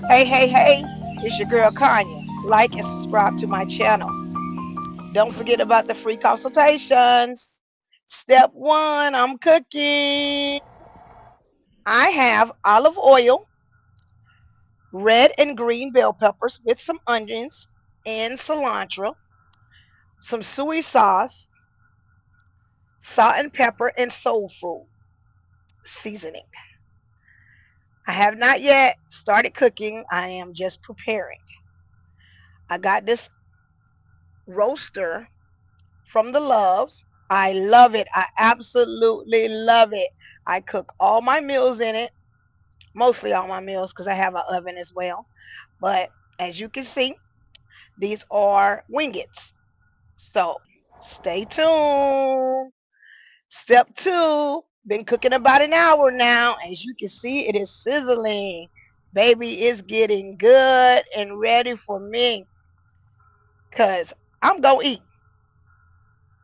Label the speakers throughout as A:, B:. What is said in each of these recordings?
A: Hey, hey, hey, it's your girl Kanya. Like and subscribe to my channel. Don't forget about the free consultations. Step one, I'm cooking. I have olive oil, red and green bell peppers with some onions and cilantro, some soy sauce, salt and pepper, and soul food seasoning. I have not yet started cooking. I am just preparing. I got this roaster from the Loves. I love it. I absolutely love it. I cook all my meals in it, mostly all my meals because I have an oven as well. But as you can see, these are wingets. So stay tuned. Step two, been cooking about an hour now. As you can see, it is sizzling. Baby, it's getting good and ready for me because I'm going to eat.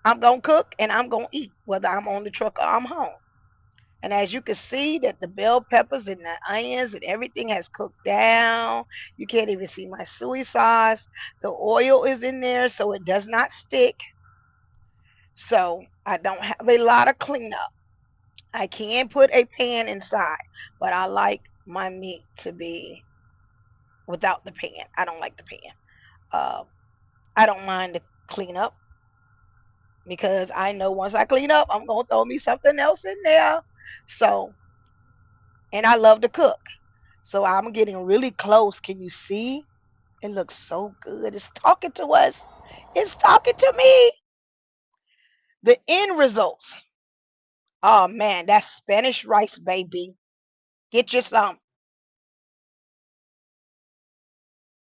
A: I'm going to cook and I'm going to eat whether I'm on the truck or I'm home. And as you can see that the bell peppers and the onions and everything has cooked down. You can't even see my soy sauce. The oil is in there so it does not stick. So I don't have a lot of cleanup. I can put a pan inside, but I like my meat to be without the pan. I don't like the pan. Uh, I don't mind the cleanup because I know once I clean up, I'm going to throw me something else in there. So, and I love to cook. So I'm getting really close. Can you see? It looks so good. It's talking to us. It's talking to me. The end results. Oh man, that's Spanish rice, baby. Get you some.